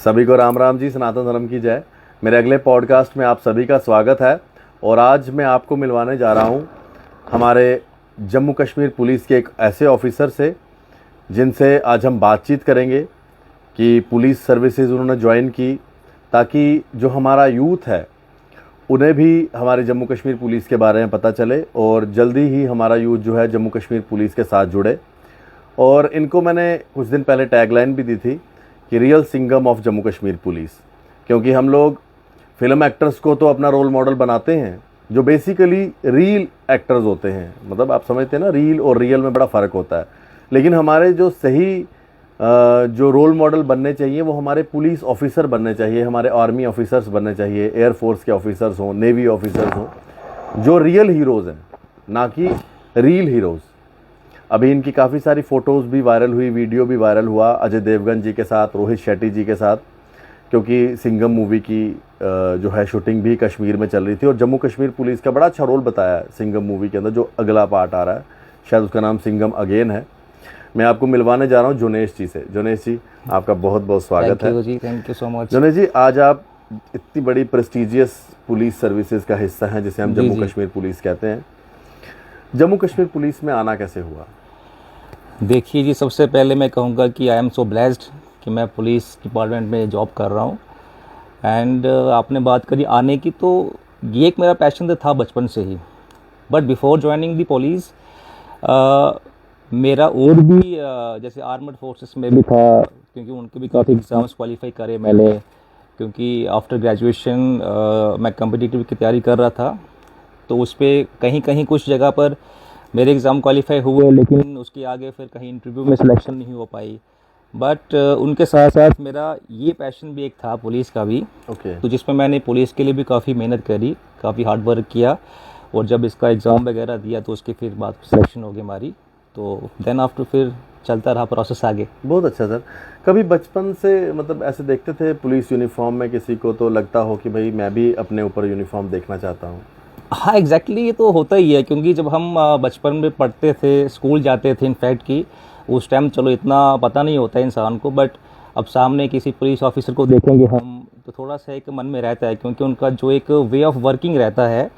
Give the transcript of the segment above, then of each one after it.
सभी को राम राम जी, सनातन धर्म की जय। मेरे अगले पॉडकास्ट में आप सभी का स्वागत है। और आज मैं आपको मिलवाने जा रहा हूं हमारे जम्मू कश्मीर पुलिस के एक ऐसे ऑफिसर से जिनसे आज हम बातचीत करेंगे कि पुलिस सर्विसेज उन्होंने ज्वाइन की ताकि जो हमारा यूथ है उन्हें भी हमारे जम्मू कश्मीर पुलिस के बारे में पता चले और जल्दी ही हमारा यूथ जो है जम्मू कश्मीर पुलिस के साथ जुड़े। और इनको मैंने कुछ दिन पहले टैगलाइन भी दी थी कि real Singham of Jammu Kashmir police, क्योंकि हम लोग फिल्म एक्टर्स को तो अपना रोल मॉडल बनाते हैं जो बेसिकली रील एक्टर्स होते हैं। मतलब आप समझते हैं ना, रील और रियल में बड़ा फ़र्क होता है। लेकिन हमारे जो सही जो रोल मॉडल बनने चाहिए वो हमारे पुलिस ऑफिसर बनने चाहिए, हमारे आर्मी ऑफिसर्स बनने चाहिए, एयरफोर्स के ऑफिसर्स हों, नेवी ऑफिसर्स हों, जो रियल हीरोज़ हैं, ना कि रील हीरोज़। अभी इनकी काफ़ी सारी फ़ोटोज़ भी वायरल हुई, वीडियो भी वायरल हुआ अजय देवगन जी के साथ, रोहित शेट्टी जी के साथ, क्योंकि सिंघम मूवी की जो है शूटिंग भी कश्मीर में चल रही थी। और जम्मू कश्मीर पुलिस का बड़ा अच्छा रोल बताया है सिंघम मूवी के अंदर। जो अगला पार्ट आ रहा है शायद उसका नाम सिंघम अगेन है। मैं आपको मिलवाने जा रहा हूँ जोनेश जी से। जोनेश जी, आपका बहुत बहुत स्वागत है। जी, थैंक यू सो मच। जोनेश जी, आज आप इतनी बड़ी प्रेस्टिजियस पुलिस सर्विसेज का हिस्सा हैं जिसे हम जम्मू कश्मीर पुलिस कहते हैं। जम्मू कश्मीर पुलिस में आना कैसे हुआ? देखिए जी, सबसे पहले मैं कहूँगा कि आई एम सो ब्लेस्ड कि मैं पुलिस डिपार्टमेंट में जॉब कर रहा हूँ। एंड आपने बात करी आने की, तो ये एक मेरा पैशन तो था बचपन से ही। But before joining the police मेरा और भी जैसे आर्मड फोर्सेस में भी था, क्योंकि उनके भी काफ़ी एग्ज़ाम्स क्वालिफाई करे मैंने, क्योंकि आफ्टर ग्रेजुएशन मैं कम्पिटिटिव की तैयारी कर रहा था। तो उस पर कहीं कहीं कुछ जगह पर मेरे एग्ज़ाम क्वालिफाई हुए, लेकिन उसके आगे फिर कहीं इंटरव्यू में सिलेक्शन नहीं हो पाई। बट उनके साथ साथ मेरा ये पैशन भी एक था पुलिस का भी। तो जिसमें मैंने पुलिस के लिए भी काफ़ी मेहनत करी, काफ़ी हार्ड वर्क किया, और जब इसका एग्ज़ाम वगैरह दिया तो उसके फिर बाद सिलेक्शन हो गई हमारी। तो देन आफ्टर फिर चलता रहा प्रोसेस आगे। बहुत अच्छा सर। कभी बचपन से मतलब ऐसे देखते थे पुलिस यूनिफॉर्म में किसी को, तो लगता हो कि भाई मैं भी अपने ऊपर यूनिफॉर्म देखना चाहता हूँ? हाँ एग्जैक्टली, ये तो होता ही है, क्योंकि जब हम बचपन में पढ़ते थे, स्कूल जाते थे, इनफैक्ट कि उस टाइम चलो इतना पता नहीं होता है इंसान को, बट अब सामने किसी पुलिस ऑफिसर को देखेंगे हम तो थोड़ा सा एक मन में रहता है, क्योंकि उनका जो एक वे ऑफ वर्किंग रहता है,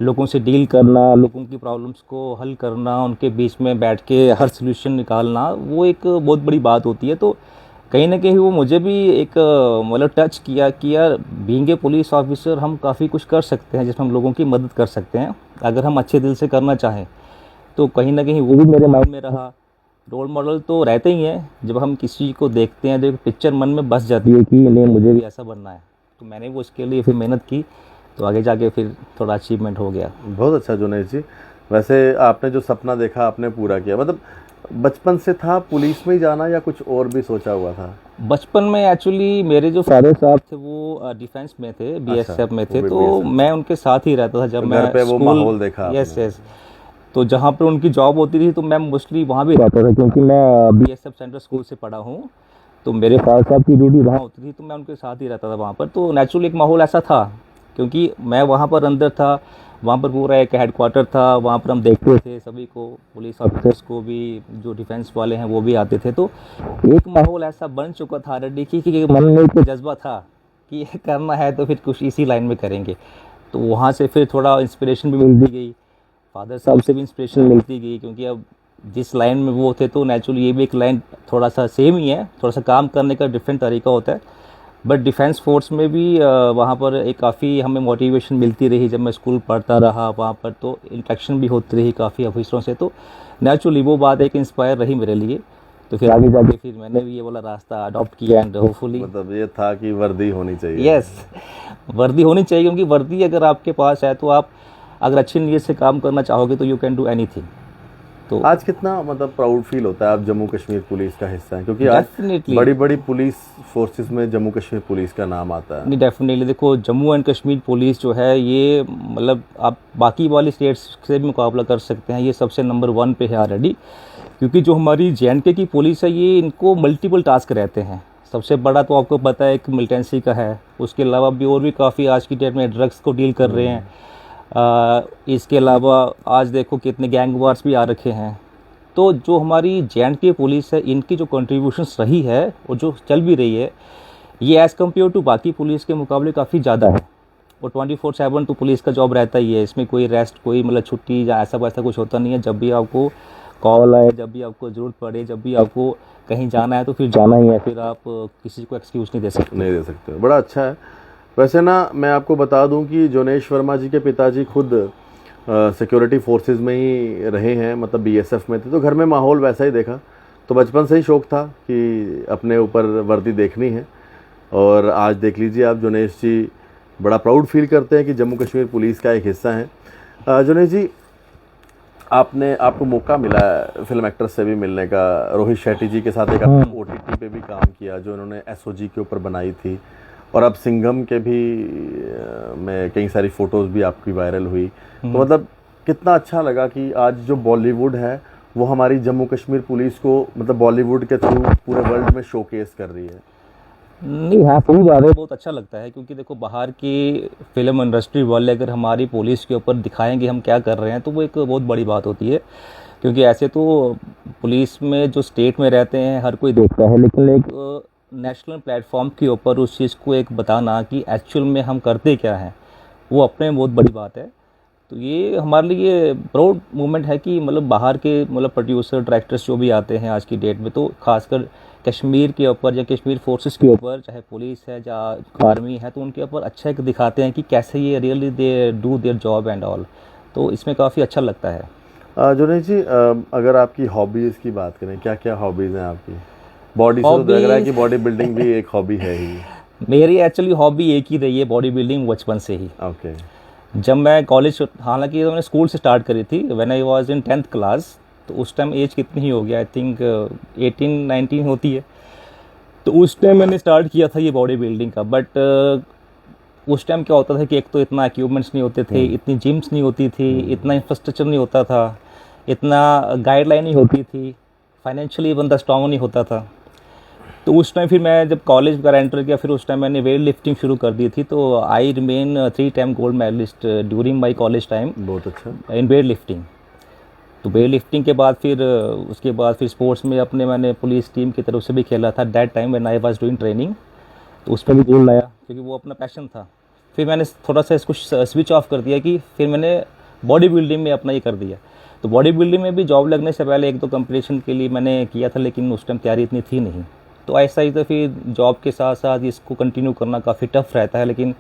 लोगों से डील करना, लोगों की प्रॉब्लम्स को हल करना, उनके बीच में बैठ के हर सोल्यूशन निकालना, वो एक बहुत बड़ी बात होती है। तो कहीं ना कहीं वो मुझे भी एक मतलब टच किया कि यार बीइंग ए पुलिस ऑफिसर हम काफ़ी कुछ कर सकते हैं, जिसमें हम लोगों की मदद कर सकते हैं अगर हम अच्छे दिल से करना चाहें। तो कहीं ना कहीं वो भी मेरे माइंड में रहा। रोल मॉडल तो रहते ही हैं, जब हम किसी को देखते हैं तो एक पिक्चर मन में बस जाती है कि नहीं मुझे भी ऐसा बनना है। तो मैंने वो उसके लिए फिर मेहनत की, तो आगे जाके फिर थोड़ा अचीवमेंट हो गया। बहुत अच्छा जोनेश जी। वैसे आपने जो सपना देखा आपने पूरा किया। मतलब बचपन से था पुलिस में ही जाना या कुछ और भी सोचा हुआ था? बचपन में एक्चुअली मेरे जो फादर साहब थे वो डिफेंस में थे, बीएसएफ में थे, तो मैं उनके साथ ही रहता था जब मैं पे वो माहौल देखा आपने? यस। तो जहाँ पर उनकी जॉब होती थी तो मैं मोस्टली वहाँ भी रहता था, क्योंकि मैं बीएसएफ सेंट्रल स्कूल से पढ़ा हूँ। तो मेरे फादर साहब की ड्यूटी वहाँ होती थी, तो मैं उनके साथ ही रहता था वहाँ पर। तो नेचुरली एक माहौल ऐसा था, क्योंकि मैं वहाँ पर अंदर था, वहाँ पर पूरा एक हेडक्वार्टर था, वहाँ पर हम देखते थे सभी को, पुलिस ऑफिसर्स को भी, जो डिफेंस वाले हैं वो भी आते थे। तो एक माहौल ऐसा बन चुका था ऑलरेडी कि मन में एक जज्बा था कि ये करना है तो फिर कुछ इसी लाइन में करेंगे। तो वहाँ से फिर थोड़ा इंस्पिरेशन भी मिलती गई, फादर साहब से भी इंस्पिरेशन मिलती गई, क्योंकि अब जिस लाइन में वो थे तो नेचुरली ये भी एक लाइन थोड़ा सा सेम ही है, थोड़ा सा काम करने का डिफरेंट तरीका होता है। बट डिफेंस फोर्स में भी वहाँ पर एक काफ़ी हमें मोटिवेशन मिलती रही। जब मैं स्कूल पढ़ता रहा वहाँ पर तो इंटरेक्शन भी होती रही काफ़ी ऑफिसरों से, तो नेचुरली वो बात एक इंस्पायर रही मेरे लिए। तो फिर आगे जाके फिर मैंने भी ये वाला रास्ता अडॉप्ट किया एंड होपफुली। मतलब ये था कि वर्दी होनी चाहिए। यस, वर्दी होनी चाहिए, क्योंकि वर्दी अगर आपके पास है तो आप अगर अच्छी नीयत से काम करना चाहोगे तो यू कैन डू एनीथिंग। तो आज कितना मतलब प्राउड फील होता है आप जम्मू कश्मीर पुलिस का हिस्सा हैं, क्योंकि आज बड़ी बड़ी पुलिस फोर्सेस में जम्मू कश्मीर पुलिस का नाम आता है। नहीं, डेफिनेटली देखो, जम्मू एंड कश्मीर पुलिस जो है ये मतलब आप बाकी वाली स्टेट्स से भी मुकाबला कर सकते हैं, ये सबसे नंबर 1 पे है ऑलरेडी। क्योंकि जो हमारी जेएंडके की पुलिस है ये इनको मल्टीपल टास्क रहते हैं। सबसे बड़ा तो आपको पता है एक मिलिटेंसी का है, उसके अलावा भी और भी काफ़ी आज की डेट में ड्रग्स को डील कर रहे हैं। इसके अलावा आज देखो कितने गैंग वार्स भी आ रखे हैं। तो जो हमारी जेएंडके पुलिस है इनकी जो कंट्रीब्यूशंस रही है और जो चल भी रही है, ये एज़ कम्पेयर टू बाकी पुलिस के मुकाबले काफ़ी ज़्यादा है। और 24/7 तो पुलिस का जॉब रहता ही है, इसमें कोई रेस्ट, कोई मतलब छुट्टी या ऐसा वैसा कुछ होता नहीं है। जब भी आपको कॉल आए, जब भी आपको ज़रूरत पड़े, जब भी आपको कहीं जाना है तो फिर जाना ही है, फिर आप किसी को एक्सक्यूज़ नहीं दे सकते। नहीं दे सकते, बड़ा अच्छा है। वैसे ना मैं आपको बता दूं कि जोनेश वर्मा जी के पिताजी खुद सिक्योरिटी फोर्सेस में ही रहे हैं, मतलब बीएसएफ में थे, तो घर में माहौल वैसा ही देखा। तो बचपन से ही शौक़ था कि अपने ऊपर वर्दी देखनी है। और आज देख लीजिए आप, जोनेश जी बड़ा प्राउड फील करते हैं कि जम्मू कश्मीर पुलिस का एक हिस्सा है। जोनेश जी, आपको मौका मिला है फिल्म एक्टर से भी मिलने का। रोहित शेट्टी जी के साथ एक आपने ओटीटी पे भी काम किया, जो उन्होंने एसओजी के ऊपर बनाई थी। और अब सिंघम के भी में कई सारी फ़ोटोज़ भी आपकी वायरल हुई। तो मतलब कितना अच्छा लगा कि आज जो बॉलीवुड है वो हमारी जम्मू कश्मीर पुलिस को मतलब बॉलीवुड के थ्रू पूरे वर्ल्ड में शोकेस कर रही है। नहीं, हाँ सही बात है, बहुत अच्छा लगता है क्योंकि देखो बाहर की फिल्म इंडस्ट्री वाले अगर हमारी पुलिस के ऊपर दिखाएंगे हम क्या कर रहे हैं तो वो एक बहुत बड़ी बात होती है। क्योंकि ऐसे तो पुलिस में जो स्टेट में रहते हैं हर कोई देखता है, लेकिन एक नेशनल प्लेटफॉर्म के ऊपर उस चीज़ को एक बताना कि एक्चुअल में हम करते क्या हैं, वो अपने में बहुत बड़ी बात है। तो ये हमारे लिए प्राउड मोमेंट है कि मतलब बाहर के मतलब प्रोड्यूसर, डायरेक्टर्स जो भी आते हैं आज की डेट में, तो खासकर कश्मीर के ऊपर या कश्मीर फोर्सेस के ऊपर, चाहे पुलिस है या आर्मी है, तो उनके ऊपर अच्छा एक दिखाते हैं कि कैसे ये really they do their job and all. तो इसमें काफ़ी अच्छा लगता है। जोनेश जी, अगर आपकी हॉबीज़ की बात करें, क्या क्या हॉबीज़ हैं आपकी? बॉडी से तो लग रहा है कि बॉडी बिल्डिंग भी एक हॉबी है ही। मेरी एक्चुअली हॉबी एक ही रही है, बॉडी बिल्डिंग, बचपन से ही। ओके। जब मैं कॉलेज, हालांकि मैंने स्कूल से स्टार्ट करी थी, when I was in 10th class, तो उस टाइम एज कितनी ही हो गया, आई थिंक 18-19 होती है। तो उस टाइम मैंने स्टार्ट किया था ये बॉडी बिल्डिंग का। बट उस टाइम क्या होता था कि एक तो इतना इक्विपमेंट्स नहीं होते थे, इतनी जिम्स नहीं होती थी, इतना इंफ्रास्ट्रक्चर नहीं होता था, इतना गाइडलाइन नहीं होती थी, फाइनेंशियली बंदा स्ट्रांग नहीं होता था। तो उस टाइम फिर मैं जब कॉलेज वगैरह एंटर किया, फिर उस टाइम मैंने वेट लिफ्टिंग शुरू कर दी थी। तो I remain 3 time gold medalist during my college time. बहुत अच्छा। In weight lifting. तो वेट लिफ्टिंग के बाद फिर उसके बाद फिर स्पोर्ट्स में अपने मैंने पुलिस टीम की तरफ से भी खेला था that time when I was doing training. तो उस पर भी गोल लाया क्योंकि वो अपना पैशन था। फिर मैंने थोड़ा सा इसको स्विच ऑफ कर दिया कि फिर मैंने बॉडी बिल्डिंग में अपना ये कर दिया। तो बॉडी बिल्डिंग में भी जॉब लगने से पहले 1-2 कंपटीशन के लिए मैंने किया था, लेकिन उस टाइम तैयारी इतनी थी नहीं। तो ऐसा ही तो फिर जॉब के साथ साथ इसको कंटिन्यू करना काफ़ी टफ रहता है, लेकिन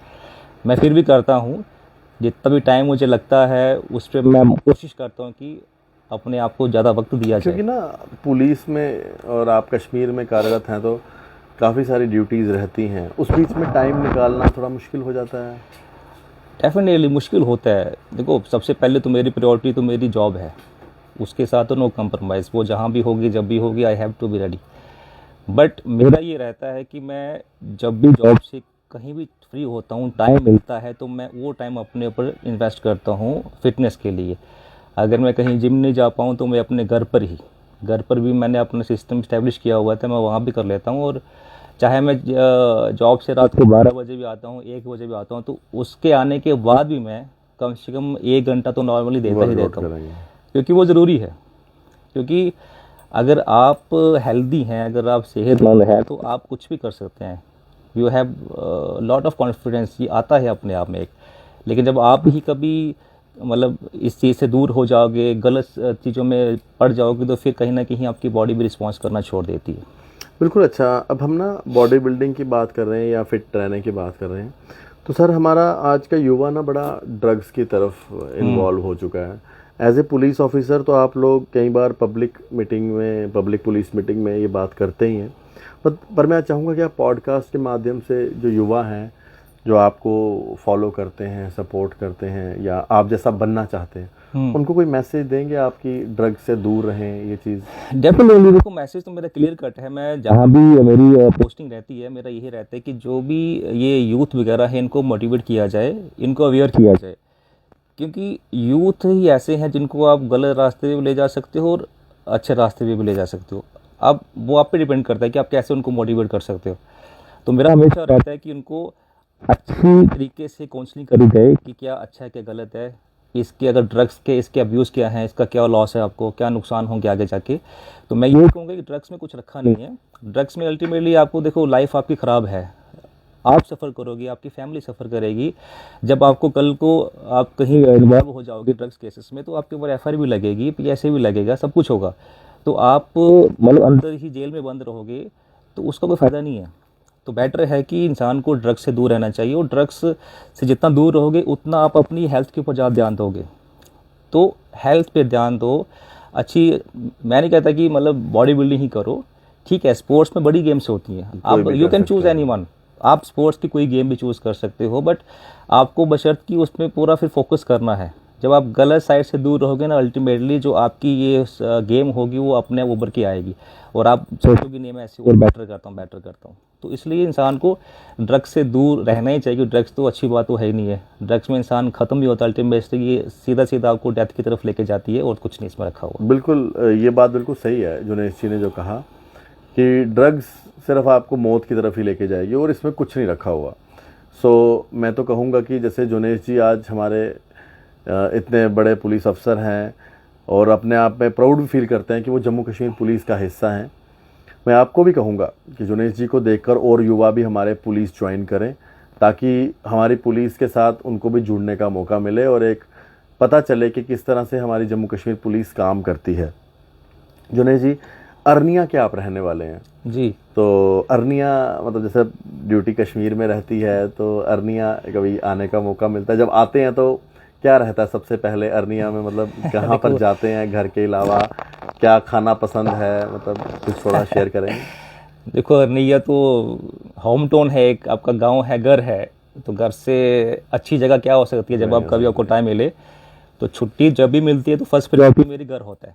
मैं फिर भी करता हूँ। जितना भी टाइम मुझे लगता है उस पर मैं कोशिश करता हूँ कि अपने आप को ज़्यादा वक्त दिया जाए। क्योंकि ना पुलिस में और आप कश्मीर में कार्यरत हैं तो काफ़ी सारी ड्यूटीज़ रहती हैं, उस बीच में टाइम निकालना थोड़ा मुश्किल हो जाता है। डेफिनेटली मुश्किल होता है। देखो सबसे पहले तो मेरी प्रायोरिटी तो मेरी जॉब है, उसके साथ तो नो कंप्रोमाइज़। वो जहाँ भी होगी, जब भी होगी, I have to be ready. But मेरा ये रहता है कि मैं जब भी जॉब से कहीं भी फ्री होता हूँ, टाइम मिलता है, तो मैं वो टाइम अपने ऊपर इन्वेस्ट करता हूँ फिटनेस के लिए। अगर मैं कहीं जिम नहीं जा पाऊँ तो मैं अपने घर पर भी मैंने अपना सिस्टम इस्टेब्लिश किया हुआ था, मैं वहाँ भी कर लेता हूँ। और चाहे मैं जॉब से रात को 12 बजे भी आता हूँ, 1 बजे भी आता हूँ, तो उसके आने के बाद भी मैं कम से कम 1 घंटा तो नॉर्मली देता ही देता हूँ, क्योंकि वो ज़रूरी है। क्योंकि अगर आप हेल्दी हैं, अगर आप सेहतमंद हैं, तो आप कुछ भी कर सकते हैं। You have lot of confidence, ये आता है अपने आप में एक। लेकिन जब आप ही कभी मतलब इस चीज़ से दूर हो जाओगे, गलत चीज़ों में पड़ जाओगे, तो फिर कहीं ना कहीं आपकी बॉडी भी रिस्पॉन्स करना छोड़ देती है। बिल्कुल। अच्छा, अब हम ना बॉडी बिल्डिंग की बात कर रहे हैं या फिट रहने की बात कर रहे हैं, तो सर हमारा आज का युवा ना बड़ा ड्रग्स की तरफ इन्वॉल्व हो चुका है। एज ए पुलिस ऑफिसर तो आप लोग कई बार पब्लिक पुलिस मीटिंग में ये बात करते ही हैं, पर मैं चाहूँगा कि आप पॉडकास्ट के माध्यम से जो युवा हैं, जो आपको फॉलो करते हैं, सपोर्ट करते हैं या आप जैसा बनना चाहते हैं, उनको कोई मैसेज देंगे आपकी ड्रग से दूर रहें ये चीज़? डेफिनेटली देखो, मैसेज तो मेरा क्लियर कट है। मैं जहाँ भी मेरी पोस्टिंग रहती है, मेरा यही रहता है कि जो भी ये यूथ वगैरह है, इनको मोटिवेट किया जाए, इनको अवेयर किया जाए। क्योंकि यूथ ही ऐसे हैं जिनको आप गलत रास्ते पे भी ले जा सकते हो और अच्छे रास्ते पे भी ले जा सकते हो। अब वो आप पे डिपेंड करता है कि आप कैसे उनको मोटिवेट कर सकते हो। तो मेरा हमेशा रहता है कि उनको अच्छी तरीके से काउंसलिंग करी जाए कि क्या अच्छा है, क्या गलत है, इसके अगर ड्रग्स के इसके अब्यूज़ क्या हैं, इसका क्या लॉस है, आपको क्या नुकसान होंगे आगे जाके। तो मैं यही कहूँगा कि ड्रग्स में कुछ रखा नहीं है। ड्रग्स में अल्टीमेटली आपको देखो लाइफ आपकी ख़राब है, आप सफ़र करोगे, आपकी फैमिली सफ़र करेगी। जब आपको कल को आप कहीं इन्वॉल्व हो जाओगे ड्रग्स केसेस में, तो आपके ऊपर एफआईआर भी लगेगी, पीएसए भी लगेगा, सब कुछ होगा। तो आप मतलब अंदर ही जेल में बंद रहोगे, तो उसका कोई फ़ायदा नहीं है। तो बेटर है कि इंसान को ड्रग्स से दूर रहना चाहिए, और ड्रग्स से जितना दूर रहोगे उतना आप अपनी हेल्थ के ऊपर ज़्यादा ध्यान दोगे। तो हेल्थ पे ध्यान दो। अच्छी, मैं नहीं कहता कि मतलब बॉडी बिल्डिंग ही करो, ठीक है, स्पोर्ट्स में बड़ी गेम्स होती हैं, आप यू कैन चूज़ एनीवन, आप स्पोर्ट्स की कोई गेम भी चूज़ कर सकते हो, बट आपको बशर्त कि उसमें पूरा फिर फोकस करना है। जब आप गलत साइड से दूर रहोगे ना, अल्टीमेटली जो आपकी ये गेम होगी वो अपने आप उभर के आएगी, और आप सोचोगे नहीं मैं ऐसे और बेटर करता हूँ। तो इसलिए इंसान को ड्रग्स से दूर रहना ही चाहिए। ड्रग्स तो अच्छी बात तो है ही नहीं है, ड्रग्स में इंसान ख़त्म भी होता है अल्टीमेटली, ये सीधा आपको डेथ की तरफ लेके जाती है, और कुछ नहीं इसमें रखा हुआ। बिल्कुल, ये बात बिल्कुल सही है जुनेश जी ने जो कहा कि ड्रग्स सिर्फ आपको मौत की तरफ ही लेके जाएगी, और इसमें कुछ नहीं रखा हुआ। सो मैं तो कहूँगा कि जैसे जुनेश जी आज हमारे इतने बड़े पुलिस अफसर हैं, और अपने आप में प्राउड भी फील करते हैं कि वो जम्मू कश्मीर पुलिस का हिस्सा हैं। मैं आपको भी कहूँगा कि जुनेश जी को देखकर और युवा भी हमारे पुलिस ज्वाइन करें, ताकि हमारी पुलिस के साथ उनको भी जुड़ने का मौका मिले, और एक पता चले कि किस तरह से हमारी जम्मू कश्मीर पुलिस काम करती है। जुनेश जी, अरनिया के आप रहने वाले हैं जी। तो अरनिया मतलब जैसे ड्यूटी कश्मीर में रहती है, तो अरनिया कभी आने का मौका मिलता है? जब आते हैं तो क्या रहता है सबसे पहले अरनिया में, मतलब कहाँ पर जाते हैं घर के अलावा, क्या खाना पसंद है, मतलब कुछ थोड़ा शेयर करेंगे? देखो, अरनिया तो होम टाउन है, एक आपका गांव है, घर है, तो घर से अच्छी जगह क्या हो सकती है। जब आप कभी आपको टाइम मिले, तो छुट्टी जब भी मिलती है तो फर्स्ट प्रायोरिटी मेरी घर होता है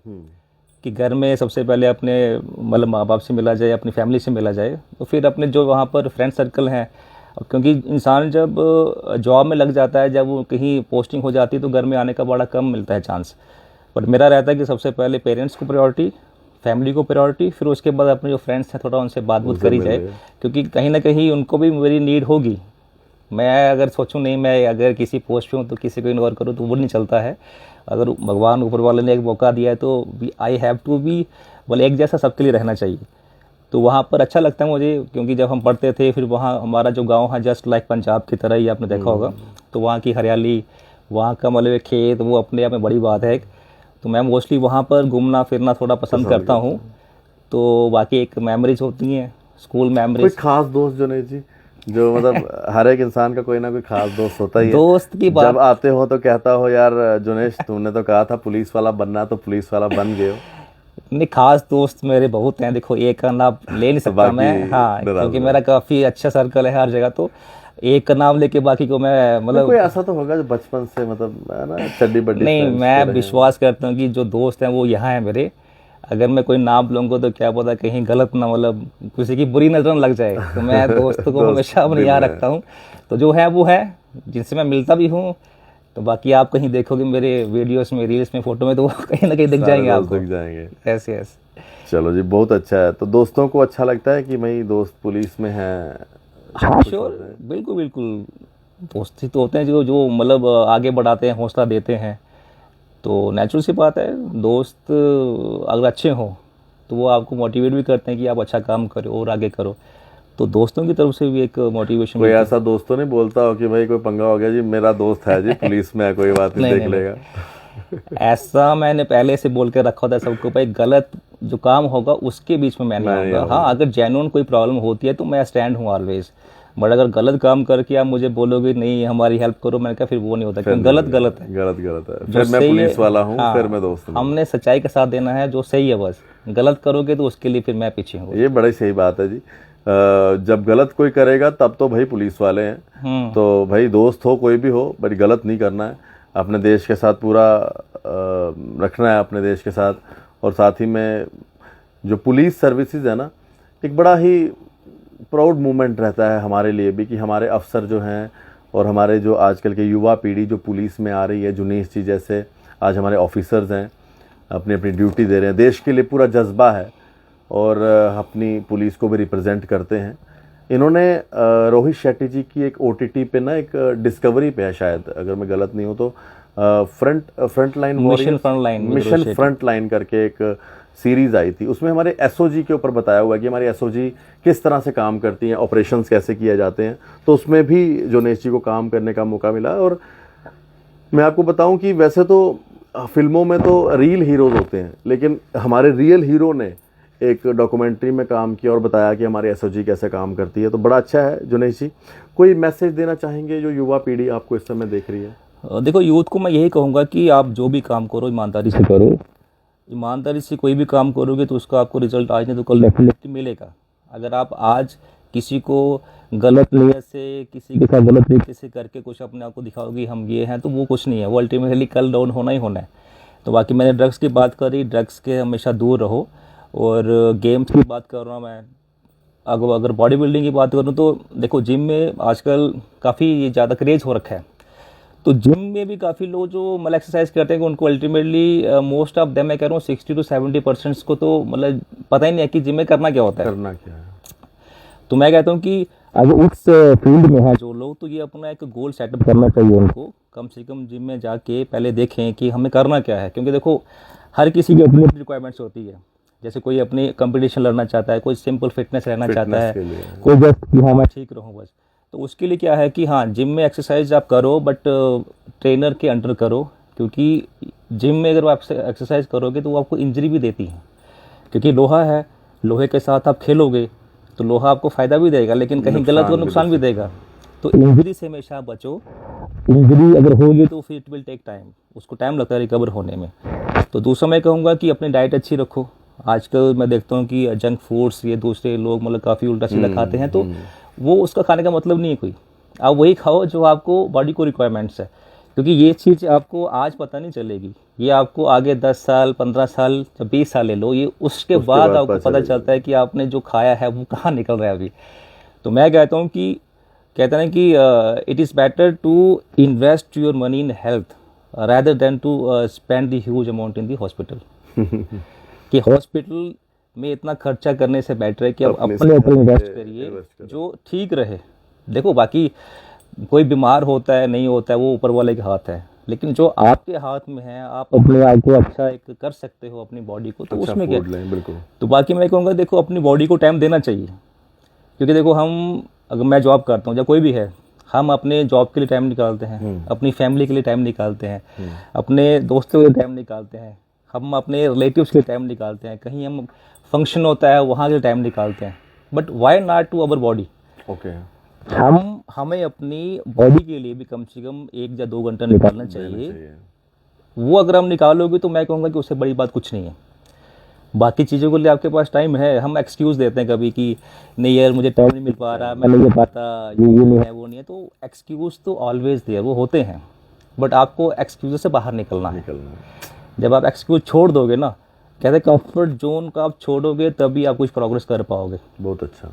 कि घर में सबसे पहले अपने मतलब माँ बाप से मिला जाए, अपनी फैमिली से मिला जाए, तो फिर अपने जो वहाँ पर फ्रेंड सर्कल हैं। क्योंकि इंसान जब जॉब में लग जाता है, जब वो कहीं पोस्टिंग हो जाती है, तो घर में आने का बड़ा कम मिलता है चांस। बट मेरा रहता है कि सबसे पहले पेरेंट्स को प्रायोरिटी, फैमिली को प्रायोरिटी, फिर उसके बाद अपने जो फ्रेंड्स हैं थोड़ा उनसे बात करी जाए, क्योंकि कहीं ना कहीं उनको भी मेरी नीड होगी। मैं अगर सोचूं नहीं, मैं अगर किसी पोस्ट पे हूँ तो किसी को इग्नोर करूँ तो वो नहीं चलता है। अगर भगवान ऊपर वाले ने एक मौका दिया है तो आई हैव टू बी, बोले एक जैसा सबके लिए रहना चाहिए। तो वहाँ पर अच्छा लगता है मुझे, क्योंकि जब हम पढ़ते थे, फिर वहाँ हमारा जो गांव है जस्ट लाइक पंजाब की तरह ही आपने देखा होगा, तो वहाँ की हरियाली, वहाँ का मतलब खेत, वो अपने आप में बड़ी बात है। तो मैं मोस्टली वहाँ पर घूमना फिरना थोड़ा पसंद करता हूँ। तो बाकी एक मेमोरीज होती हैं, स्कूल मेमोरीज। कोई खास दोस्त जुनेश जी, जो मतलब हर एक इंसान का कोई ना कोई खास दोस्त होता ही है। दोस्त की बात, जब आते हो तो कहता हो यार जुनेश तुमने तो कहा था पुलिस वाला बनना, तो पुलिस वाला बन गए हो। नहीं, खास दोस्त मेरे बहुत हैं। देखो, एक का नाम ले नहीं सकता मैं, हाँ, क्योंकि मेरा काफ़ी अच्छा सर्कल है हर जगह, तो एक का नाम लेके बाकी को मैं मतलब कोई ऐसा तो होगा जो बचपन से मतलब है ना चड्डी बड्डी? नहीं, मैं विश्वास करता हूँ कि जो दोस्त हैं वो यहाँ हैं मेरे। अगर मैं कोई नाम लूँगा तो क्या पता कहीं गलत ना, मतलब किसी की बुरी नज़र न लग जाए। तो मैं दोस्तों को हमेशा अपने यहाँ रखता हूँ। तो जो है वो है, जिनसे मैं मिलता भी हूँ। तो बाकी आप कहीं देखोगे मेरे वीडियोस में, रील्स में, फोटो में, तो कहीं ना कहीं दिख जाएंगे आपको, दिख जाएंगे। Yes yes. चलो जी, बहुत अच्छा है। तो दोस्तों को अच्छा लगता है कि भाई दोस्त पुलिस में हैं? हाँ श्योर, बिल्कुल बिल्कुल। दोस्ती तो होते हैं जो जो मतलब आगे बढ़ाते हैं, हौसला देते हैं। तो नेचुरल सी बात है, दोस्त अगर अच्छे हों तो वो आपको मोटिवेट भी करते हैं कि आप अच्छा काम करो और आगे करो। तो दोस्तों की तरफ से भी एक मोटिवेशन। कोई ऐसा दोस्तों नहीं बोलता हो कि भाई कोई पंगा हो गया जी, मेरा दोस्त है जी पुलिस में है, कोई बात नहीं, देख लेगा? ऐसा मैंने पहले से बोल के रखा था सबको, भाई गलत जो काम होगा उसके बीच में मैं नहीं आऊँगा। हाँ, अगर जेन्युइन कोई प्रॉब्लम होती है तो मैं स्टैंड हूँ ऑलवेज। बट अगर गलत काम करके आप मुझे बोलोगे नहीं हमारी हेल्प करो, मैंने कहा फिर वो नहीं होता, क्योंकि गलत गलत है। गलत है, फिर मैं पुलिस वाला हूँ, फिर मैं दोस्त हूँ। हमने सच्चाई का साथ देना है, जो सही है बस। गलत करोगे तो उसके लिए फिर मैं पीछे हूँ। ये बड़ी सही बात है जी। जब गलत कोई करेगा तब तो भाई पुलिस वाले हैं, तो भाई दोस्त हो कोई भी हो, बट गलत नहीं करना है। अपने देश के साथ पूरा रखना है, अपने देश के साथ। और साथ ही में जो पुलिस सर्विसेज है ना, एक बड़ा ही प्राउड मोमेंट रहता है हमारे लिए भी कि हमारे अफसर जो हैं और हमारे जो आजकल के युवा पीढ़ी जो पुलिस में आ रही है, जुनेश जी जैसे आज हमारे ऑफिसर्स हैं, अपनी अपनी ड्यूटी दे रहे हैं, देश के लिए पूरा जज्बा है और अपनी पुलिस को भी रिप्रेजेंट करते हैं। इन्होंने रोहित शेट्टी जी की एक OTT पे ना, एक डिस्कवरी पे है शायद, अगर मैं गलत नहीं हूँ तो, मिशन फ्रंट लाइन करके एक सीरीज आई थी। उसमें हमारे SOG के ऊपर बताया हुआ है कि हमारी SOG किस तरह से काम करती हैं, ऑपरेशंस कैसे किए जाते हैं। तो उसमें भी जोनेश जी को काम करने का मौका मिला। और मैं आपको बताऊं कि वैसे तो फिल्मों में तो रियल हीरोज़ होते हैं, लेकिन हमारे रियल हीरो ने एक डॉक्यूमेंट्री में काम किया और बताया कि हमारी एसओजी कैसे काम करती है। तो बड़ा अच्छा है जोनेश जी। कोई मैसेज देना चाहेंगे जो युवा पीढ़ी आपको इस समय देख रही है? देखो, यूथ को मैं यही कहूँगा कि आप जो भी काम करो ईमानदारी से करो। ईमानदारी से कोई भी काम करोगे तो उसका आपको रिजल्ट आज नहीं तो कल डेफिनेटली मिलेगा। अगर आप आज किसी को गलत नीयत से, किसी के साथ गलत तरीके से करके कुछ अपने आप को दिखाओगे हम ये हैं, तो वो कुछ नहीं है, वो अल्टीमेटली कल डाउन होना ही होना है। तो बाकी मैंने ड्रग्स की बात करी, ड्रग्स के हमेशा दूर रहो। और गेम्स की बात कर रहा हूँ मैं, अगर बॉडी बिल्डिंग की बात करूँ तो देखो, जिम में आजकल काफ़ी ज़्यादा क्रेज़ हो रखा है। तो जिम में भी काफ़ी लोग जो मतलब एक्सरसाइज करते हैं कि उनको अल्टीमेटली मोस्ट ऑफ देम, मैं कह रहा हूँ 60 to 70% को तो मतलब पता ही नहीं है कि जिम में करना क्या होता है। करना क्या है। तो मैं कहता हूँ कि अगर उस फील्ड में है जो लोग, तो ये अपना एक गोल सेटअप करना चाहिए उनको। कम से कम जिम में जाके पहले देखें कि हमें करना क्या है, क्योंकि देखो हर किसी की अपनी अपनी रिक्वायरमेंट्स होती है। जैसे कोई अपनी कंपटीशन लड़ना चाहता है, कोई सिंपल फिटनेस रहना चाहता है, कोई जस्ट कि हाँ मैं ठीक रहूँ बस। तो उसके लिए क्या है कि हाँ, जिम में एक्सरसाइज आप करो, बट ट्रेनर के अंडर करो, क्योंकि जिम में अगर आप एक्सरसाइज करोगे तो वो आपको इंजरी भी देती है। क्योंकि लोहा है, लोहे के साथ आप खेलोगे तो लोहा आपको फ़ायदा भी देगा, लेकिन कहीं गलत तो नुकसान भी देगा। तो इंजरी से हमेशा बचो। इंजरी अगर होगी तो फिर इट विल टेक टाइम, उसको टाइम लगता है रिकवर होने में। तो दूसरा मैं कहूँगा कि अपनी डाइट अच्छी रखो। आजकल मैं देखता हूँ कि जंक फूड्स ये दूसरे लोग मतलब काफ़ी उल्टा सीधा खाते हैं, तो वो उसका खाने का मतलब नहीं है कोई। आप वही खाओ जो आपको बॉडी को रिक्वायरमेंट्स है, क्योंकि ये चीज़ आपको आज पता नहीं चलेगी, ये आपको आगे 10 साल 15 साल 20 साल ले लो, ये उसके बाद आपको पता चलता है कि आपने जो खाया है वो कहाँ निकल रहा है अभी। तो मैं कहता हूँ कि कहते हैं कि it is better to invest your money in health rather then to spend the huge amount in the hospital. कि हॉस्पिटल में इतना खर्चा करने से बेटर है कि आप अपने ऊपर इन्वेस्ट करिए जो ठीक रहे। देखो बाकी कोई बीमार होता है नहीं होता है वो ऊपर वाले के हाथ है, लेकिन जो आपके हाथ में है आप अपने आप को अच्छा एक कर सकते हो अपनी बॉडी को, तो अच्छा उसमें क्या। बिल्कुल। तो बाकी मैं कहूँगा देखो अपनी बॉडी को टाइम देना चाहिए, क्योंकि देखो हम, अगर मैं जॉब करता हूँ या कोई भी है, हम अपने जॉब के लिए टाइम निकालते हैं, अपनी फैमिली के लिए टाइम निकालते हैं, अपने दोस्तों के लिए टाइम निकालते हैं, हम अपने रिलेटिव्स के लिए टाइम निकालते हैं, कहीं हम फंक्शन होता है वहाँ के लिए टाइम निकालते हैं, but why not to our body. Okay, हमें अपनी बॉडी के लिए भी कम से कम 1 या 2 घंटा निकालना चाहिए। वो अगर हम निकालोगे तो मैं कहूँगा कि उससे बड़ी बात कुछ नहीं है। बाकी चीज़ों के लिए आपके पास टाइम है, हम एक्सक्यूज़ देते हैं कभी कि नहीं यार मुझे टाइम नहीं मिल पा रहा, मैं नहीं कर पाता, ये नहीं है वो नहीं है। तो एक्सक्यूज़ तो ऑलवेज देयर, वो होते हैं, बट आपको एक्सक्यूज़ से बाहर निकलना है। जब आप एक्सक्यूज़ छोड़ दोगे ना, कहते कंफर्ट जोन का आप छोड़ोगे तभी आप कुछ प्रोग्रेस कर पाओगे। बहुत अच्छा।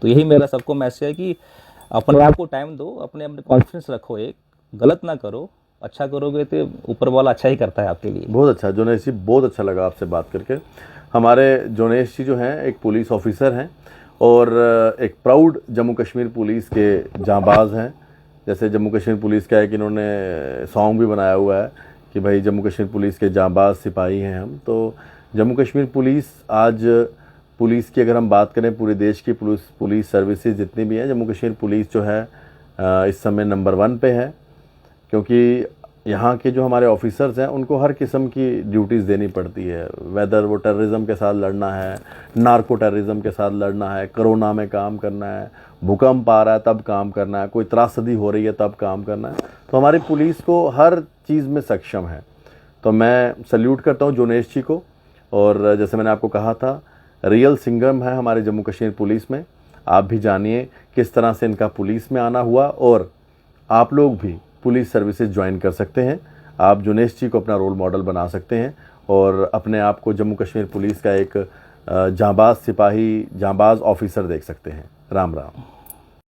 तो यही मेरा सबको मैसेज है कि अपने आप को टाइम दो, अपने कॉन्फिडेंस रखो, एक गलत ना करो, अच्छा करोगे तो ऊपर वाला अच्छा ही करता है आपके लिए। बहुत अच्छा जोनेश जी, बहुत अच्छा लगा आपसे बात करके। हमारे जोनेश जी जो हैं एक पुलिस ऑफिसर हैं और एक प्राउड जम्मू कश्मीर पुलिस के जांबाज हैं। जैसे जम्मू कश्मीर पुलिस का है कि इन्होंने सॉन्ग भी बनाया हुआ है कि भाई जम्मू कश्मीर पुलिस के जांबाज सिपाही हैं हम। तो जम्मू कश्मीर पुलिस आज पुलिस की अगर हम बात करें पूरे देश की पुलिस सर्विसेज जितनी भी हैं, जम्मू कश्मीर पुलिस जो है इस समय नंबर 1 पे है, क्योंकि यहाँ के जो हमारे ऑफिसर्स हैं उनको हर किस्म की ड्यूटीज़ देनी पड़ती है। वेदर वो टेररिज्म के साथ लड़ना है, नार्को टेररिज्म के साथ लड़ना है, कोरोना में काम करना है, भूकंप आ रहा है तब काम करना है, कोई त्रासदी हो रही है तब काम करना है। तो हमारी पुलिस को हर चीज़ में सक्षम है। तो मैं सल्यूट करता हूँ जोनेश जी को। और जैसे मैंने आपको कहा था, रियल सिंगम है हमारे जम्मू कश्मीर पुलिस में। आप भी जानिए किस तरह से इनका पुलिस में आना हुआ और आप लोग भी पुलिस सर्विसेज ज्वाइन कर सकते हैं। आप जोनेश जी को अपना रोल मॉडल बना सकते हैं और अपने आप को जम्मू कश्मीर पुलिस का एक जांबाज सिपाही, जांबाज ऑफिसर देख सकते हैं। राम राम।